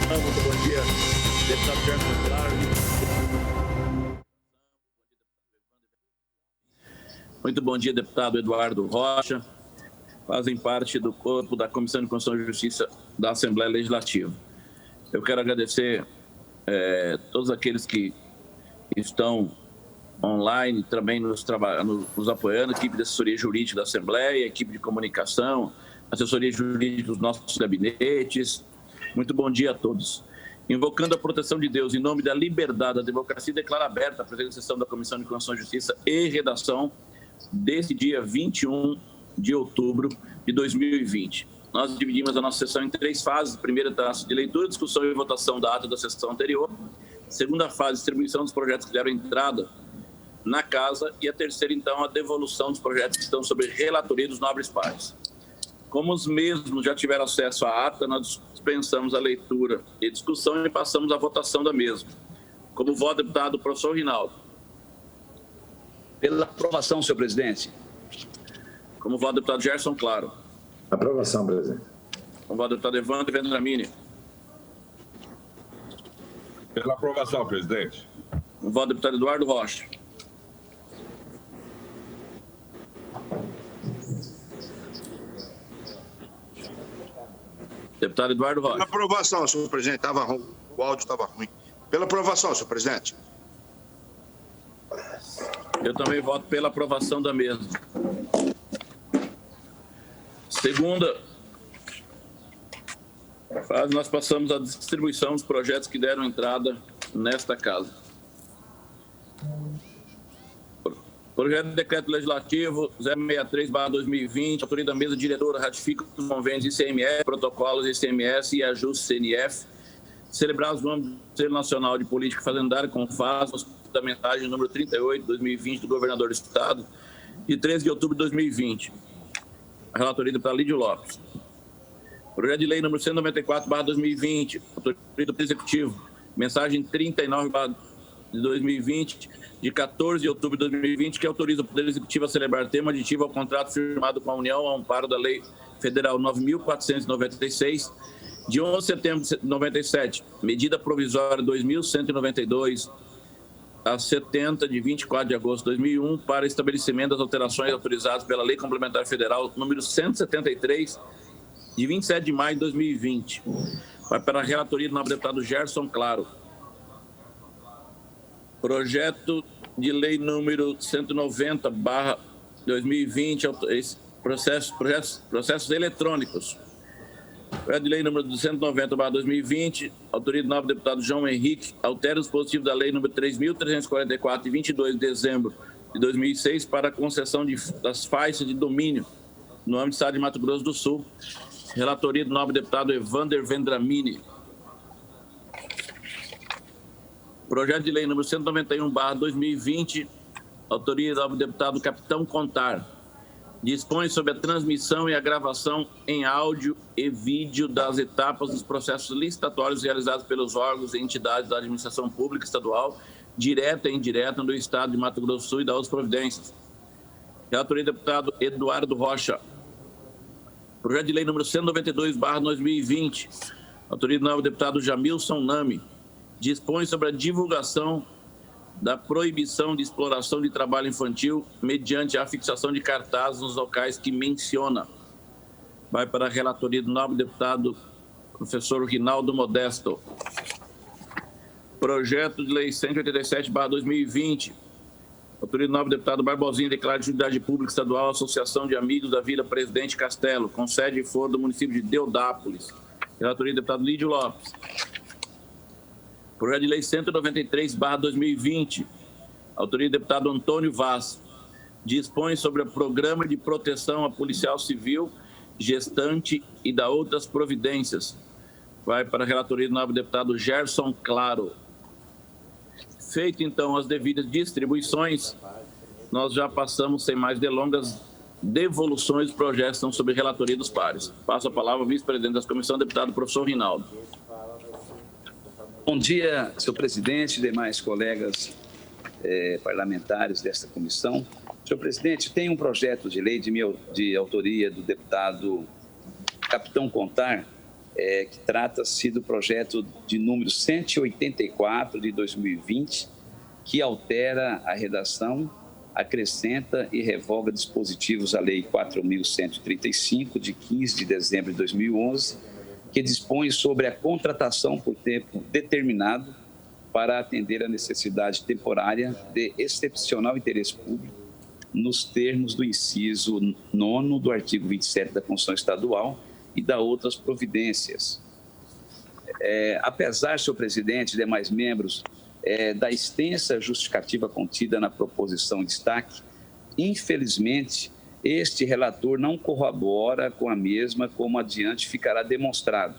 Muito bom dia, deputado Gerson Claro. Muito bom dia, deputado Eduardo Rocha. Fazem parte do corpo da Comissão de Constituição e Justiça da Assembleia Legislativa. Eu quero agradecer todos aqueles que estão online, também nos apoiando, a equipe de assessoria jurídica da Assembleia, a equipe de comunicação, assessoria jurídica dos nossos gabinetes. Muito bom dia a todos. Invocando a proteção de Deus, em nome da liberdade, da democracia, declaro aberta a presente sessão da Comissão de Constituição e Justiça e Redação desse dia 21 de outubro de 2020. Nós dividimos a nossa sessão em 3 fases. A primeira taça de leitura, discussão e votação da ata da sessão anterior. A segunda fase, distribuição dos projetos que deram entrada na casa. E a terceira, então, a devolução dos projetos que estão sob relatoria dos nobres pares. Como os mesmos já tiveram acesso à ata, nós dispensamos a leitura e discussão e passamos à votação da mesma. Como voto, deputado professor Rinaldo. Pela aprovação, senhor presidente. Como voto, deputado Gerson Claro. Aprovação, presidente. Como voto, deputado Evandro Vendramini. Pela aprovação, presidente. Como voto, deputado Eduardo Rocha. Deputado Eduardo Rocha. Pela aprovação, senhor presidente. O áudio estava ruim. Pela aprovação, senhor presidente. Eu também voto pela aprovação da mesma. Segunda fase, nós passamos à distribuição dos projetos que deram entrada nesta casa. Projeto de Decreto Legislativo 063/2020, autoria da mesa diretora ratifica os convênios ICMS, protocolos ICMS e ajustes CNF, celebrados no âmbito do Conselho Nacional de Política Fazendária, com fase da mensagem número 38/2020 do governador do Estado, de 13 de outubro de 2020. A relatoria do deputado Lídio Lopes. Projeto de lei número 194/2020, autoria do Poder Executivo, mensagem 39/2020, de 14 de outubro de 2020, que autoriza o Poder Executivo a celebrar termo aditivo ao contrato firmado com a União ao amparo da Lei Federal 9.496, de 11 de setembro de 97, medida provisória 2.192, a 70, de 24 de agosto de 2001, para estabelecimento das alterações autorizadas pela Lei Complementar Federal número 173, de 27 de maio de 2020. Vai para a relatoria do nobre deputado Gerson Claro. Projeto de lei número 190/2020, processos eletrônicos. Projeto de lei número 190/2020, autoria do nobre deputado João Henrique, altera o dispositivo da lei número 3.344, de 22 de dezembro de 2006, para a concessão das faixas de domínio no âmbito do Estado de Mato Grosso do Sul. Relatoria do nobre deputado Evander Vendramini. Projeto de lei número 191/2020, autoria do nobre deputado Capitão Contar, dispõe sobre a transmissão e a gravação em áudio e vídeo das etapas dos processos licitatórios realizados pelos órgãos e entidades da administração pública estadual, direta e indireta, do Estado de Mato Grosso do Sul, e das outras providências. Relatoria do deputado Eduardo Rocha. Projeto de lei número 192/2020, autoria do nobre deputado Jamilson Nami, dispõe sobre a divulgação da proibição de exploração de trabalho infantil mediante a fixação de cartazes nos locais que menciona. Vai para a relatoria do nobre deputado professor Rinaldo Modesto. Projeto de lei 187/2020, autoria do nobre deputado Barbosinha, declara de utilidade pública estadual a Associação de Amigos da Vila Presidente Castelo, com sede e foro do município de Deodápolis. Relatoria do deputado Lídio Lopes. Projeto de lei 193/2020, autoria do deputado Antônio Vaz, dispõe sobre o programa de proteção a policial civil, gestante e da outras providências. Vai para a relatoria do nobre deputado Gerson Claro. Feito, então, as devidas distribuições, nós já passamos, sem mais delongas, devoluções dos projetos que estão sob relatoria dos pares. Passo a palavra ao vice-presidente da comissão, deputado professor Rinaldo. Bom dia, senhor presidente e demais colegas parlamentares desta comissão. Senhor presidente, tem um projeto de lei de autoria do deputado Capitão Contar, que trata-se do projeto de número 184 de 2020, que altera a redação, acrescenta e revoga dispositivos à Lei 4.135, de 15 de dezembro de 2011, que dispõe sobre a contratação por tempo determinado para atender a necessidade temporária de excepcional interesse público, nos termos do inciso 9º do artigo 27 da Constituição Estadual e da outras providências. Apesar, senhor presidente e demais membros, da extensa justificativa contida na proposição em destaque, infelizmente, este relator não corrobora com a mesma, como adiante ficará demonstrado.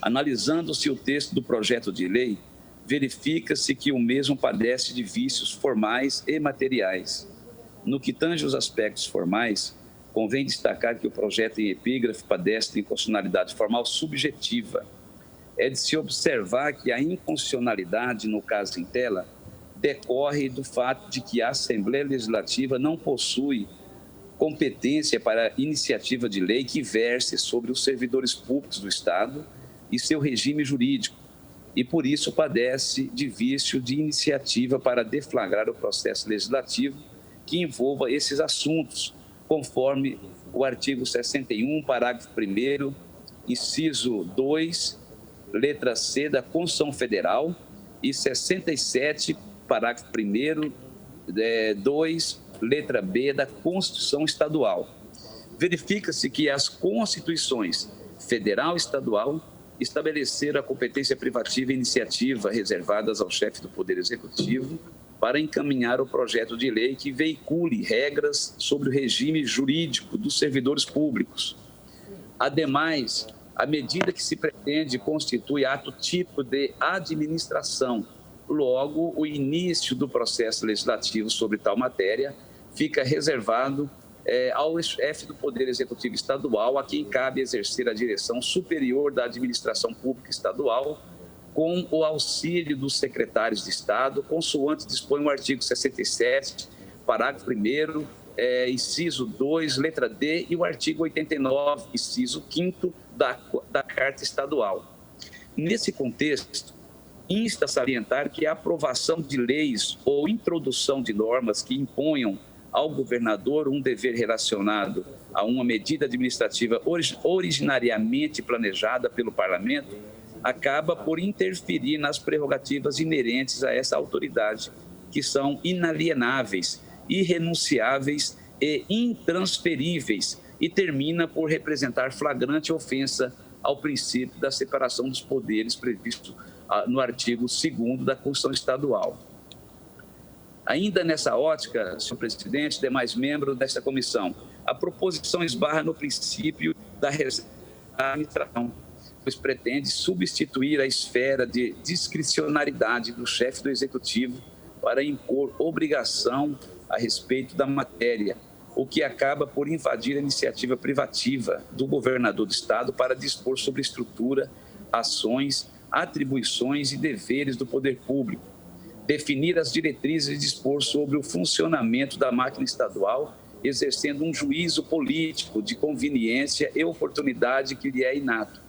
Analisando-se o texto do projeto de lei, verifica-se que o mesmo padece de vícios formais e materiais. No que tange os aspectos formais, convém destacar que o projeto em epígrafe padece de inconstitucionalidade formal subjetiva. É de se observar que a inconstitucionalidade, no caso em tela, decorre do fato de que a Assembleia Legislativa não possui competência para iniciativa de lei que verse sobre os servidores públicos do Estado e seu regime jurídico, e por isso padece de vício de iniciativa para deflagrar o processo legislativo que envolva esses assuntos, conforme o artigo 61, parágrafo 1º, inciso 2, letra C da Constituição Federal e 67, parágrafo 1º, 2, letra B da Constituição Estadual. Verifica-se que as Constituições Federal e Estadual estabeleceram a competência privativa e iniciativa reservadas ao chefe do Poder Executivo para encaminhar o projeto de lei que veicule regras sobre o regime jurídico dos servidores públicos. Ademais, a medida que se pretende constitui ato típico de administração. Logo, o início do processo legislativo sobre tal matéria fica reservado ao chefe do Poder Executivo Estadual, a quem cabe exercer a direção superior da administração pública estadual, com o auxílio dos secretários de Estado, consoante dispõe o artigo 67, parágrafo 1º, inciso 2, letra D, e o artigo 89, inciso 5º da Carta Estadual. Nesse contexto, insta a salientar que a aprovação de leis ou introdução de normas que imponham ao governador um dever relacionado a uma medida administrativa originariamente planejada pelo Parlamento acaba por interferir nas prerrogativas inerentes a essa autoridade, que são inalienáveis, irrenunciáveis e intransferíveis, e termina por representar flagrante ofensa ao princípio da separação dos poderes previsto no artigo 2º da Constituição Estadual. Ainda nessa ótica, senhor presidente e demais membros desta comissão, a proposição esbarra no princípio da administração, pois pretende substituir a esfera de discricionariedade do chefe do Executivo para impor obrigação a respeito da matéria, o que acaba por invadir a iniciativa privativa do governador do Estado para dispor sobre estrutura, ações, atribuições e deveres do poder público, definir as diretrizes e dispor sobre o funcionamento da máquina estadual, exercendo um juízo político de conveniência e oportunidade que lhe é inato.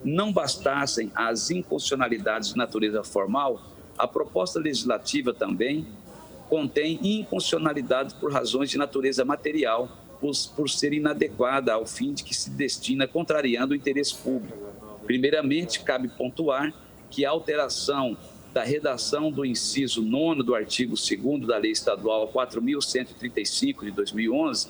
Não bastassem as inconstitucionalidades de natureza formal, a proposta legislativa também contém inconstitucionalidades por razões de natureza material, por ser inadequada ao fim de que se destina, contrariando o interesse público. Primeiramente, cabe pontuar que a alteração da redação do inciso 9º do artigo 2º da Lei Estadual 4.135 de 2011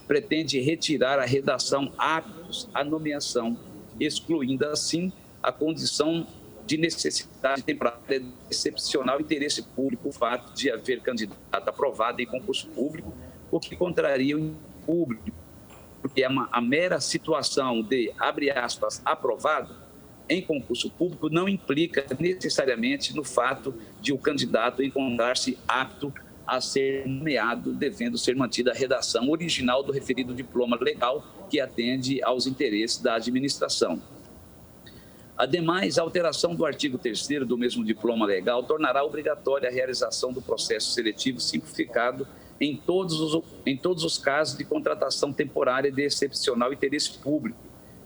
pretende retirar a redação aptos à nomeação, excluindo assim a condição de necessidade temporária de excepcional interesse público, o fato de haver candidato aprovado em concurso público, o que contraria o público, porque a mera situação de, abre aspas, aprovado em concurso público não implica necessariamente no fato de o candidato encontrar-se apto a ser nomeado, devendo ser mantida a redação original do referido diploma legal que atende aos interesses da administração. Ademais, a alteração do artigo 3º do mesmo diploma legal tornará obrigatória a realização do processo seletivo simplificado em todos os casos de contratação temporária de excepcional interesse público,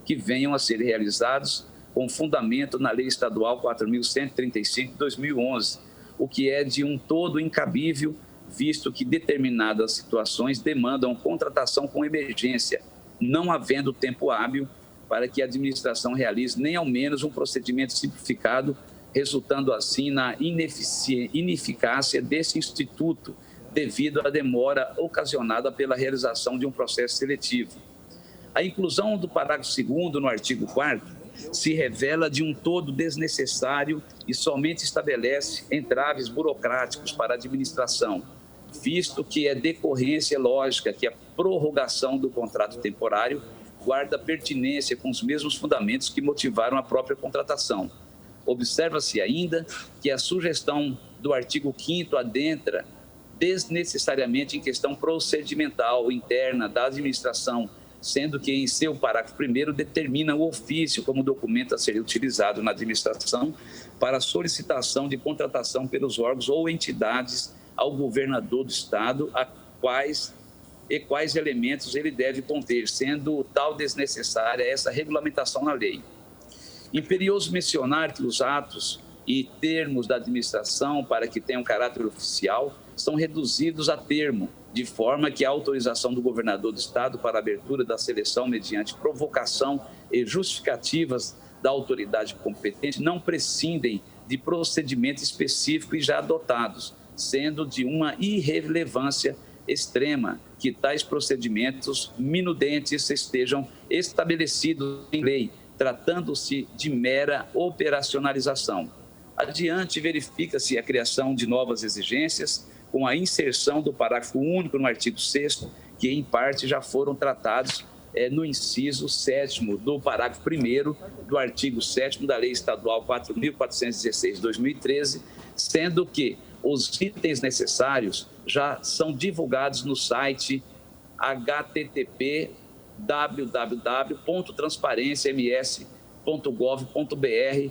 que venham a ser realizados com fundamento na Lei Estadual 4.135 de 2011, o que é de um todo incabível, visto que determinadas situações demandam contratação com emergência, não havendo tempo hábil para que a administração realize nem ao menos um procedimento simplificado, resultando assim na ineficácia desse instituto, devido à demora ocasionada pela realização de um processo seletivo. A inclusão do parágrafo 2º no artigo 4º se revela de um todo desnecessário e somente estabelece entraves burocráticos para a administração, visto que é decorrência lógica que a prorrogação do contrato temporário guarda pertinência com os mesmos fundamentos que motivaram a própria contratação. Observa-se ainda que a sugestão do artigo 5º adentra desnecessariamente em questão procedimental interna da administração, sendo que em seu parágrafo 1º determina o ofício como documento a ser utilizado na administração para solicitação de contratação pelos órgãos ou entidades ao governador do Estado, quais elementos ele deve conter, sendo tal desnecessária essa regulamentação na lei. Imperioso mencionar que os atos e termos da administração, para que tenham caráter oficial, são reduzidos a termo, de forma que a autorização do governador do Estado para a abertura da seleção mediante provocação e justificativas da autoridade competente não prescindem de procedimento específico e já adotados, sendo de uma irrelevância extrema que tais procedimentos minudentes estejam estabelecidos em lei, tratando-se de mera operacionalização. Adiante, verifica-se a criação de novas exigências com a inserção do parágrafo único no artigo 6º, que em parte já foram tratados no inciso 7º do parágrafo 1º do artigo 7º da Lei Estadual 4.416 de 2013, sendo que os itens necessários já são divulgados no site http://www.transparenciams.gov.br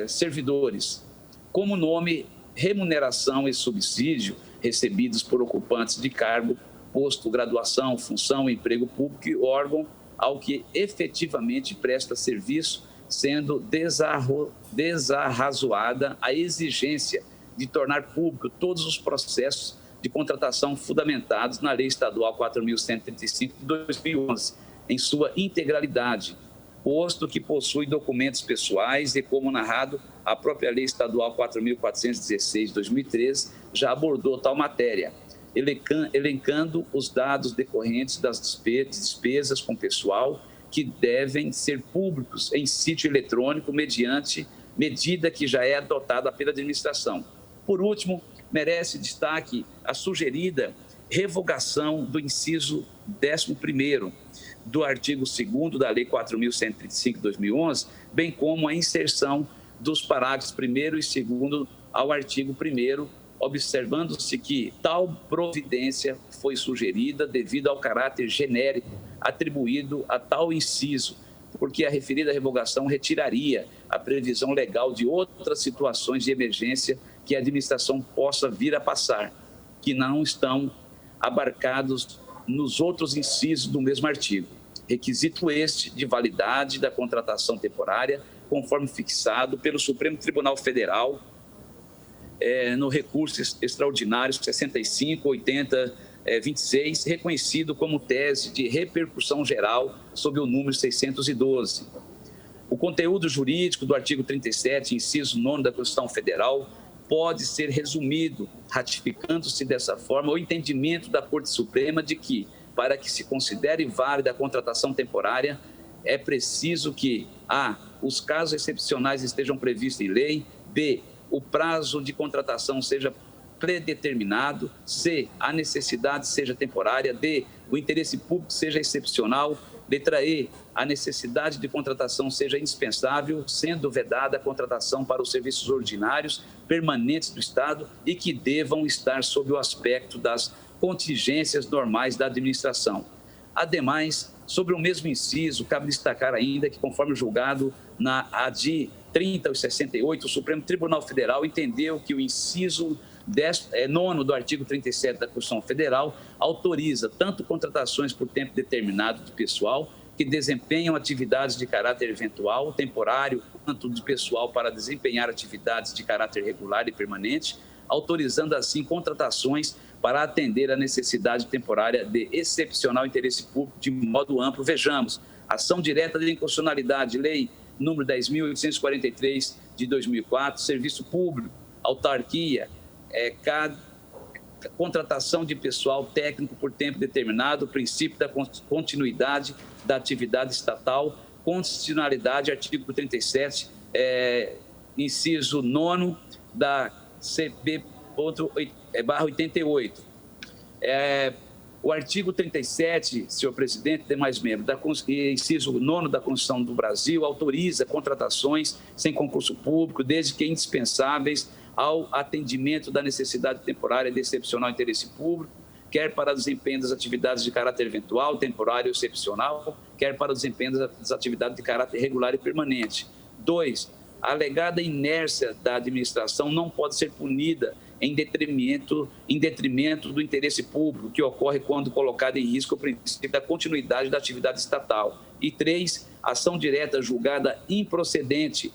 servidores, como nome, remuneração e subsídio recebidos por ocupantes de cargo, posto, graduação, função, emprego público e órgão ao que efetivamente presta serviço, sendo desarrazoada a exigência de tornar público todos os processos de contratação fundamentados na Lei Estadual 4.135 de 2011, em sua integralidade, posto que possui documentos pessoais e, como narrado, a própria Lei Estadual 4.416 de 2013 já abordou tal matéria, elencando os dados decorrentes das despesas com pessoal que devem ser públicos em sítio eletrônico mediante medida que já é adotada pela administração. Por último, merece destaque a sugerida revogação do inciso 11º do artigo 2º da Lei 4.135 de 2011, bem como a inserção dos parágrafos 1º e 2º ao artigo 1º, observando-se que tal providência foi sugerida devido ao caráter genérico atribuído a tal inciso, porque a referida revogação retiraria a previsão legal de outras situações de emergência que a administração possa vir a passar, que não estão abarcados nos outros incisos do mesmo artigo. Requisito este de validade da contratação temporária, conforme fixado pelo Supremo Tribunal Federal no recurso extraordinário 65.80.26, reconhecido como tese de repercussão geral sob o número 612. O conteúdo jurídico do artigo 37, inciso 9 da Constituição Federal, pode ser resumido, ratificando-se dessa forma o entendimento da Corte Suprema de que, para que se considere válida a contratação temporária, é preciso que a. os casos excepcionais estejam previstos em lei, b. o prazo de contratação seja predeterminado, c. a necessidade seja temporária, d. o interesse público seja excepcional, letra e. a necessidade de contratação seja indispensável, sendo vedada a contratação para os serviços ordinários permanentes do Estado e que devam estar sob o aspecto das contingências normais da administração. Ademais, sobre o mesmo inciso, cabe destacar ainda que, conforme julgado na ADI 30/68, o Supremo Tribunal Federal entendeu que o inciso 9º do artigo 37 da Constituição Federal autoriza tanto contratações por tempo determinado de pessoal que desempenham atividades de caráter eventual, temporário, quanto de pessoal para desempenhar atividades de caráter regular e permanente, autorizando assim contratações para atender a necessidade temporária de excepcional interesse público de modo amplo. Vejamos, ação direta de inconstitucionalidade, lei número 10.843 de 2004, serviço público, autarquia, contratação de pessoal técnico por tempo determinado, princípio da continuidade da atividade estatal, constitucionalidade, artigo 37, inciso 9 da CB/88. O artigo 37, senhor presidente, demais membros, inciso 9 da Constituição do Brasil, autoriza contratações sem concurso público, desde que indispensáveis ao atendimento da necessidade temporária de excepcional interesse público, quer para o desempenho das atividades de caráter eventual, temporário ou excepcional, quer para o desempenho das atividades de caráter regular e permanente. 2. A alegada inércia da administração não pode ser punida em detrimento do interesse público, que ocorre quando colocado em risco o princípio da continuidade da atividade estatal. E 3. Ação direta julgada improcedente.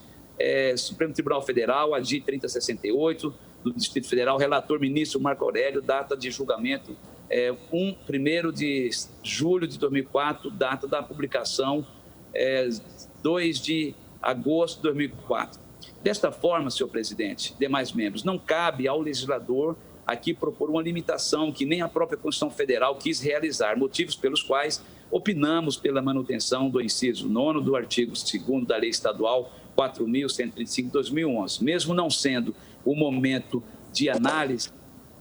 Supremo Tribunal Federal, ADI 3068, do Distrito Federal, relator ministro Marco Aurélio, data de julgamento 1º de julho de 2004, data da publicação 2 de agosto de 2004. Desta forma, senhor presidente, demais membros, não cabe ao legislador aqui propor uma limitação que nem a própria Constituição Federal quis realizar, motivos pelos quais opinamos pela manutenção do inciso 9º do artigo 2º da Lei Estadual 4.135 de 2011, mesmo não sendo o momento de análise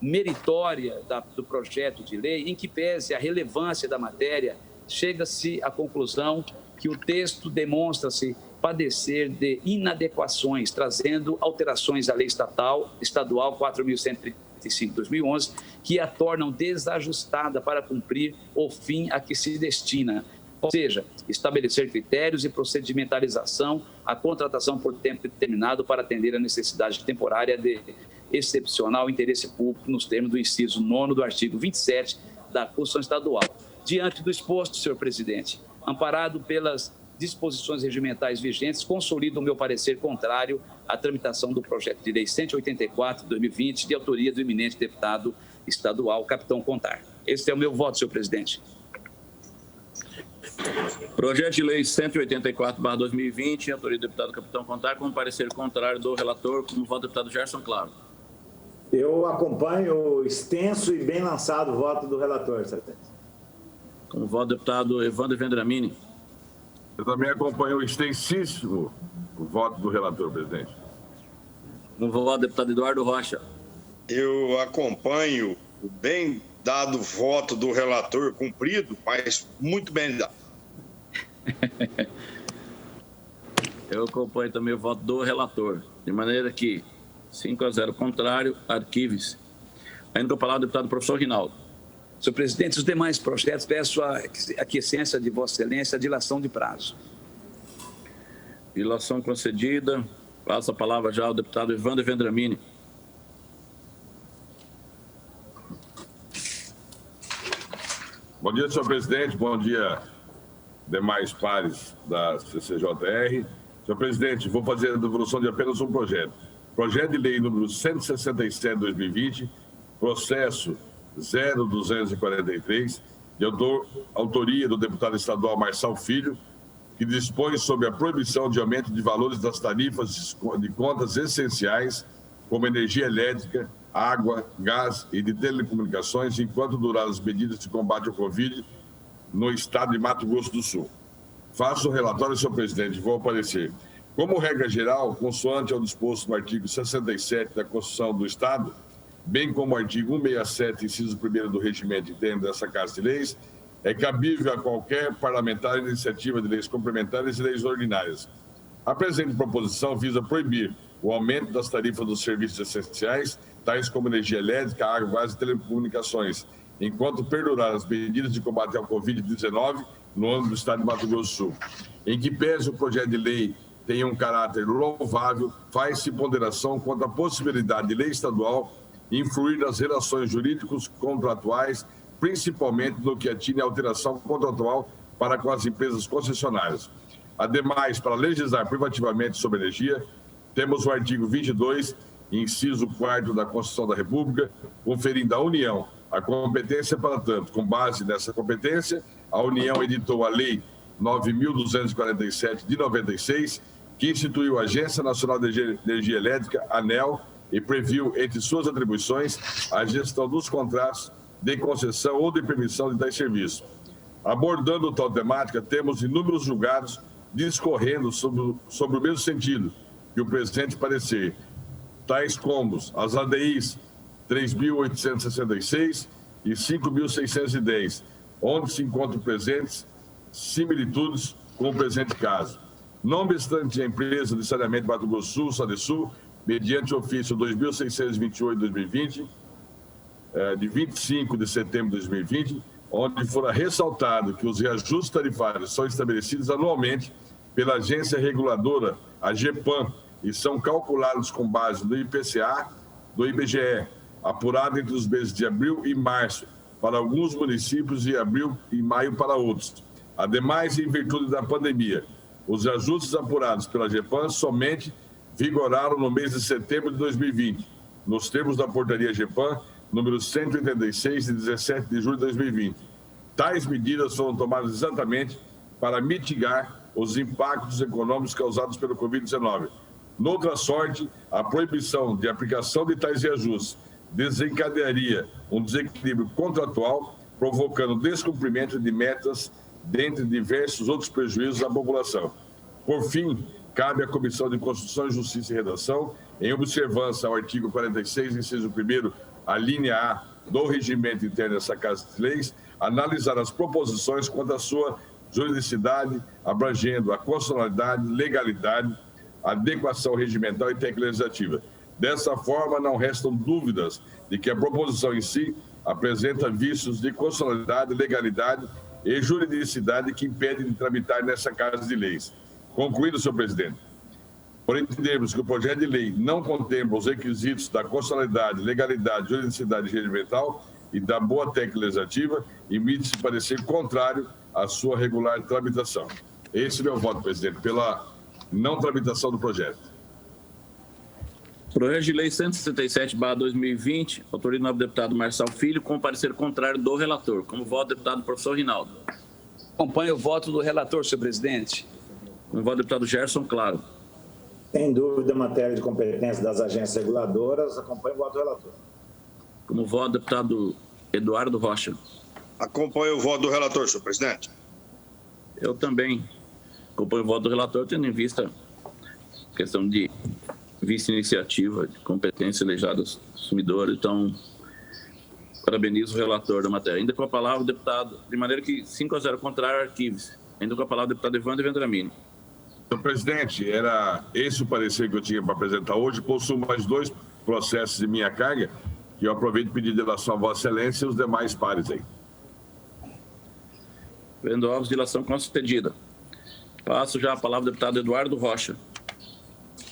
meritória do projeto de lei, em que pese a relevância da matéria, chega-se à conclusão que o texto demonstra-se padecer de inadequações, trazendo alterações à Lei Estadual 4.135 de 2011, que a tornam desajustada para cumprir o fim a que se destina, ou seja, estabelecer critérios e procedimentalização à contratação por tempo determinado para atender a necessidade temporária de excepcional interesse público nos termos do inciso 9º do artigo 27 da Constituição Estadual. Diante do exposto, senhor presidente, amparado pelas disposições regimentais vigentes, consolido o meu parecer contrário à tramitação do projeto de lei 184 de 2020, de autoria do eminente deputado estadual, capitão Contar. Esse é o meu voto, senhor presidente. Projeto de lei 184/2020, autoria do deputado capitão Contar, com parecer contrário do relator, como voto do deputado Gerson Claro. Eu acompanho o extenso e bem lançado voto do relator, excelência. Como voto do deputado Evandro Vendramini. Eu também acompanho o extensíssimo voto do relator, presidente. Como voto do deputado Eduardo Rocha. Eu acompanho o bem dado voto do relator, cumprido, mas muito bem dado. Eu acompanho também o voto do relator, de maneira que 5-0 contrário, arquive-se. Ainda com a palavra o deputado professor Rinaldo. Senhor presidente, os demais projetos, peço a aquiescência de Vossa Excelência, a dilação de prazo. Dilação concedida. Passa a palavra já ao deputado Evandro Vendramini. Bom dia, senhor presidente. Bom dia, demais pares da CCJR. Senhor presidente, vou fazer a devolução de apenas um projeto. Projeto de lei número 167 de 2020, processo 0243, de autoria do deputado estadual Marçal Filho, que dispõe sobre a proibição de aumento de valores das tarifas de contas essenciais, como energia elétrica, água, gás e de telecomunicações, enquanto durar as medidas de combate ao Covid no estado de Mato Grosso do Sul. Faço o relatório, senhor presidente, vou aparecer. Como regra geral, consoante ao disposto no artigo 67 da Constituição do Estado, bem como o artigo 167, inciso 1º do regimento interno dessa Casa de Leis, é cabível a qualquer parlamentar iniciativa de leis complementares e leis ordinárias. A presente proposição visa proibir o aumento das tarifas dos serviços essenciais, tais como energia elétrica, água, gás e telecomunicações, enquanto perdurar as medidas de combate ao Covid-19 no âmbito do Estado de Mato Grosso do Sul. Em que pese o projeto de lei tenha um caráter louvável, faz-se ponderação quanto à possibilidade de lei estadual influir nas relações jurídicos contratuais, principalmente no que atine à alteração contratual para com as empresas concessionárias. Ademais, para legislar privativamente sobre energia, temos o artigo 22, inciso 4º da Constituição da República, conferindo à União a competência para tanto. Com base nessa competência, a União editou a Lei 9.247 de 96, que instituiu a Agência Nacional de Energia Elétrica, ANEEL, e previu, entre suas atribuições, a gestão dos contratos de concessão ou de permissão de tais serviços. Abordando tal temática, temos inúmeros julgados discorrendo sobre o mesmo sentido que o presente parecer, tais como as ADIs 3.866 e 5.610, onde se encontram presentes similitudes com o presente caso. Não obstante, a empresa de saneamento Mato Grosso do Sul, Sadesul, mediante ofício 2.628/2020, de 25 de setembro de 2020, onde fora ressaltado que os reajustes tarifários são estabelecidos anualmente pela agência reguladora, a GEPAM, e são calculados com base no IPCA do IBGE, apurado entre os meses de abril e março para alguns municípios e abril e maio para outros. Ademais, em virtude da pandemia, os ajustes apurados pela GEPAM somente vigoraram no mês de setembro de 2020, nos termos da portaria GEPAM, número 186, de 17 de julho de 2020. Tais medidas foram tomadas exatamente para mitigar os impactos econômicos causados pelo Covid-19. Noutra sorte, a proibição de aplicação de tais reajustes desencadearia um desequilíbrio contratual, provocando descumprimento de metas, dentre diversos outros prejuízos à população. Por fim, cabe à Comissão de Constituição, Justiça e Redação, em observância ao artigo 46, inciso 1º, a linha A do regimento interno dessa Casa de Leis, analisar as proposições quanto à sua juridicidade, abrangendo a constitucionalidade, legalidade, adequação regimental e técnica legislativa. Dessa forma, não restam dúvidas de que a proposição em si apresenta vícios de constitucionalidade, legalidade e juridicidade que impedem de tramitar nessa Casa de Leis. Concluído, senhor presidente, por entendermos que o projeto de lei não contempla os requisitos da constitucionalidade, legalidade, juridicidade regimental e da boa técnica legislativa, emite-se parecer contrário à sua regular tramitação. Esse é o meu voto, presidente, pela não tramitação do projeto. Projeto de Lei 167/2020, autoria do nobre deputado Marçal Filho, com parecer contrário do relator. Como voto, deputado professor Rinaldo. Acompanho o voto do relator, senhor presidente. Como voto, deputado Gerson Claro. Sem dúvida, matéria de competência das agências reguladoras, acompanho o voto do relator. Como voto, deputado Eduardo Rocha. Acompanho o voto do relator, senhor presidente. Eu também acompanho o voto do relator, tendo em vista a questão de vice-iniciativa, de competência legislada do consumidor. Então, parabenizo o relator da matéria. Ainda com a palavra o deputado, de maneira que 5-0 contrário, arquivo-se. Ainda com a palavra o deputado Evandro Vendramini. Senhor presidente, era esse o parecer que eu tinha para apresentar hoje. Possuo mais 2 processos de minha carga, que eu aproveito e pedir delação a Vossa Excelência e os demais pares aí. Vendo Alves, dilação concedida. Passo já a palavra ao deputado Eduardo Rocha.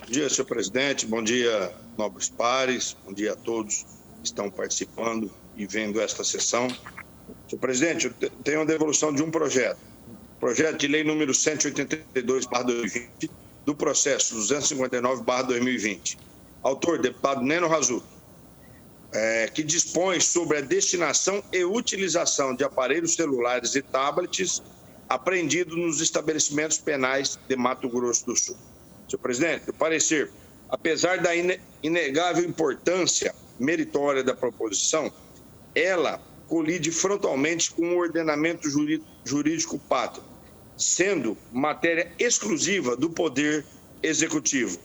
Bom dia, senhor presidente. Bom dia, nobres pares. Bom dia a todos que estão participando e vendo esta sessão. Senhor presidente, eu tenho a devolução de um projeto. Projeto de lei número 182/2020, do processo 259/2020. Autor, deputado Neno Razzuto, que dispõe sobre a destinação e utilização de aparelhos celulares e tablets apreendidos nos estabelecimentos penais de Mato Grosso do Sul. Senhor presidente, o parecer, apesar da inegável importância meritória da proposição, ela colide frontalmente com o ordenamento jurídico pátrio, sendo matéria exclusiva do Poder Executivo.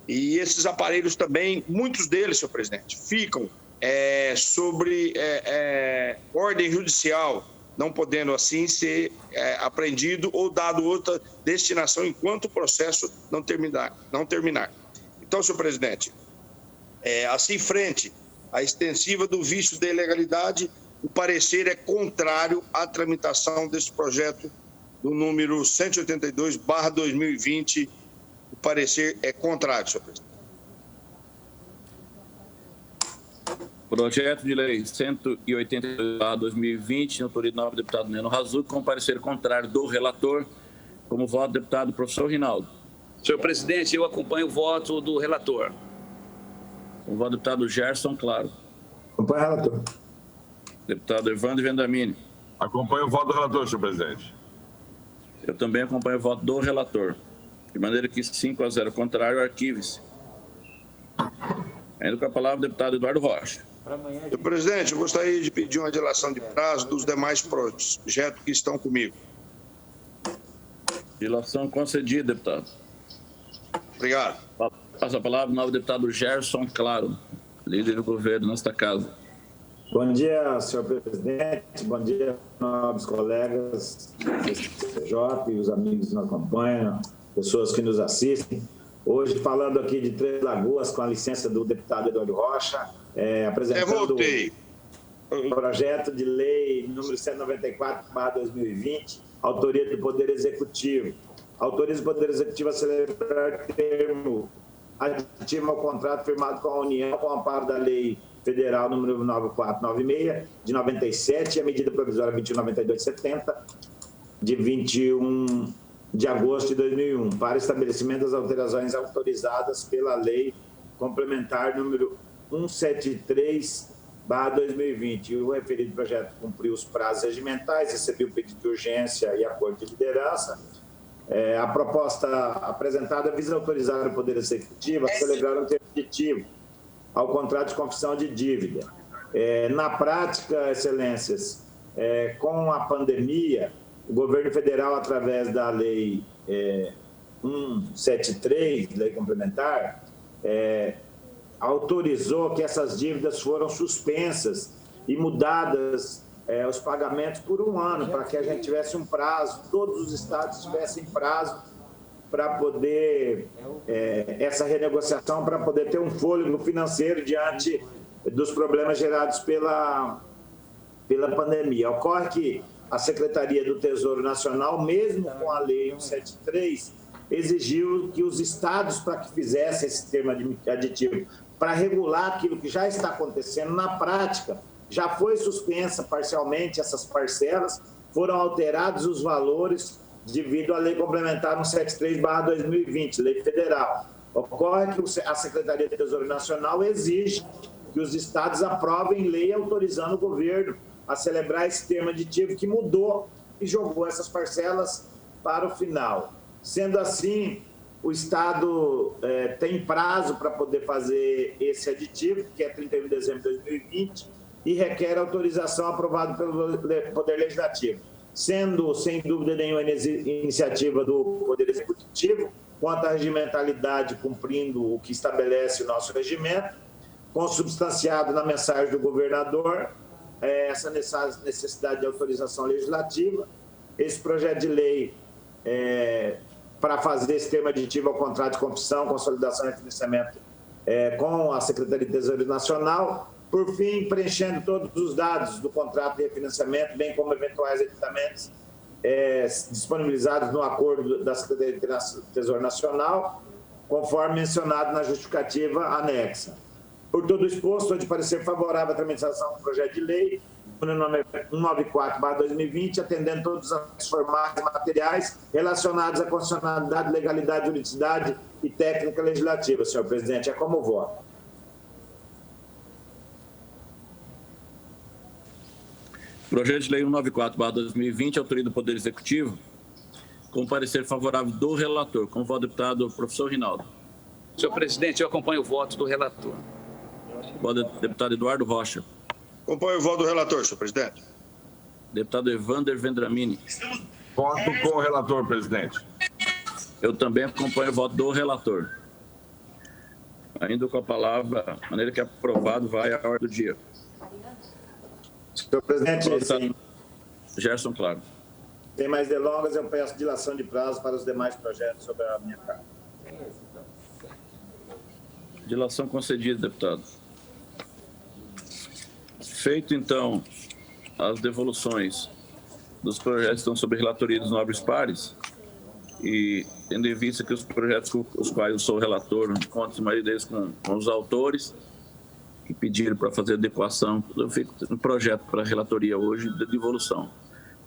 E esses aparelhos também, muitos deles, senhor presidente, ficam sobre ordem judicial, não podendo assim ser apreendido ou dado outra destinação enquanto o processo não terminar. Então, senhor presidente, assim frente à extensiva do vício da ilegalidade, o parecer é contrário à tramitação desse projeto do número 182/2020. O parecer é contrário, senhor presidente. Projeto de Lei 182/2020, autoria do nobre deputado Neno Razul, com parecer contrário do relator. Como voto, deputado professor Rinaldo. Senhor presidente, eu acompanho o voto do relator. Como voto, deputado Gerson Claro. Acompanho o relator. Deputado Evandro Vendramini. Acompanho o voto do relator, senhor presidente. Eu também acompanho o voto do relator. De maneira que 5-0 contrário, arquive-se. Ainda com a palavra o deputado Eduardo Rocha. Senhor presidente, eu gostaria de pedir uma dilação de prazo dos demais projetos que estão comigo. Dilação concedida, deputado. Obrigado. Passa a palavra ao novo deputado Gerson Claro, líder do governo nesta casa. Bom dia, senhor presidente. Bom dia, nobres colegas do CCJ e os amigos que nos acompanham, pessoas que nos assistem. Hoje, falando aqui de Três Lagoas, com a licença do deputado Eduardo Rocha, apresentando o projeto de lei número 194/2020, autoria do Poder Executivo. Autoriza o Poder Executivo a celebrar termo aditivo ao contrato firmado com a União com o amparo da Lei Federal número 9496, de 97, e a medida provisória 2192/70, de 21 de agosto de 2001, para estabelecimento das alterações autorizadas pela Lei Complementar número 173/2020. O referido projeto cumpriu os prazos regimentais, recebeu o pedido de urgência e acordo de liderança. A proposta apresentada visa autorizar o Poder Executivo a celebrar um termo aditivo ao contrato de confissão de dívida. Na prática, excelências, com a pandemia, o governo federal, através da Lei 173, Lei Complementar, autorizou que essas dívidas foram suspensas e mudadas os pagamentos por um ano, para que a gente tivesse um prazo, todos os estados tivessem prazo para poder, essa renegociação, para poder ter um fôlego financeiro diante dos problemas gerados pela pandemia. Ocorre que a Secretaria do Tesouro Nacional, mesmo com a Lei 173, exigiu que os estados, para que fizessem esse termo aditivo, para regular aquilo que já está acontecendo na prática, já foi suspensa parcialmente essas parcelas, foram alterados os valores devido à Lei Complementar 173/2020, Lei Federal. Ocorre que a Secretaria do Tesouro Nacional exige que os estados aprovem lei autorizando o governo a celebrar esse termo aditivo, que mudou e jogou essas parcelas para o final. Sendo assim, o estado tem prazo para poder fazer esse aditivo, que é 31 de dezembro de 2020, e requer autorização aprovada pelo Poder Legislativo, sendo, sem dúvida nenhuma, iniciativa do Poder Executivo, quanto à regimentalidade, cumprindo o que estabelece o nosso regimento, consubstanciado na mensagem do governador, essa necessidade de autorização legislativa. Esse projeto de lei, para fazer esse termo aditivo ao contrato de confissão, consolidação e financiamento com a Secretaria de Tesouro Nacional, por fim, preenchendo todos os dados do contrato de refinanciamento, bem como eventuais editamentos disponibilizados no acordo da Secretaria de Tesouro Nacional, conforme mencionado na justificativa anexa. Por todo o exposto, sou de parecer favorável à tramitação do projeto de lei, número 194/2020, atendendo todos os formais e materiais relacionados à constitucionalidade, legalidade, juridicidade e técnica legislativa. Senhor presidente, é como voto. Projeto de Lei 194/2020, autoria do Poder Executivo, com parecer favorável do relator. Com o voto do deputado professor Rinaldo. Senhor presidente, eu acompanho o voto do relator. Voto do deputado Eduardo Rocha. Acompanho o voto do relator, senhor presidente. Deputado Evandro Vendramini. Voto com o relator, presidente. Eu também acompanho o voto do relator. Ainda com a palavra, a maneira que é aprovado, vai à ordem do dia. Senhor presidente, Gerson Claro. Sem mais delongas, eu peço dilação de prazo para os demais projetos sobre a minha carta. Dilação concedida, deputado. Feito, então, as devoluções dos projetos que estão sob relatoria dos nobres pares, e tendo em vista que os projetos com os quais eu sou relator, encontro-se a maioria deles com os autores, que pediram para fazer adequação. Eu fico no projeto para a relatoria hoje de devolução.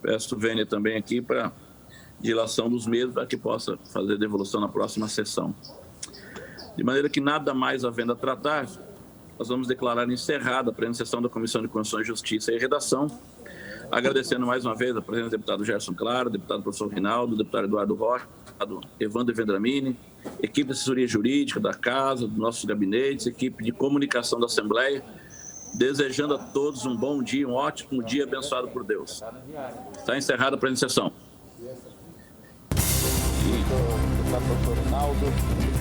Peço vênia também aqui para dilação dos mesmos, para que possa fazer devolução na próxima sessão. De maneira que nada mais havendo a tratar, nós vamos declarar encerrada a plena sessão da Comissão de Constituição, Justiça e Redação, agradecendo mais uma vez a presença do deputado Gerson Claro, deputado professor Rinaldo, deputado Eduardo Rocha, Evandro Vendramini, equipe de assessoria jurídica da Casa, dos nossos gabinetes, equipe de comunicação da Assembleia, desejando a todos um bom dia, um ótimo dia abençoado por Deus. Está encerrada a plena sessão. Deputado professor Rinaldo.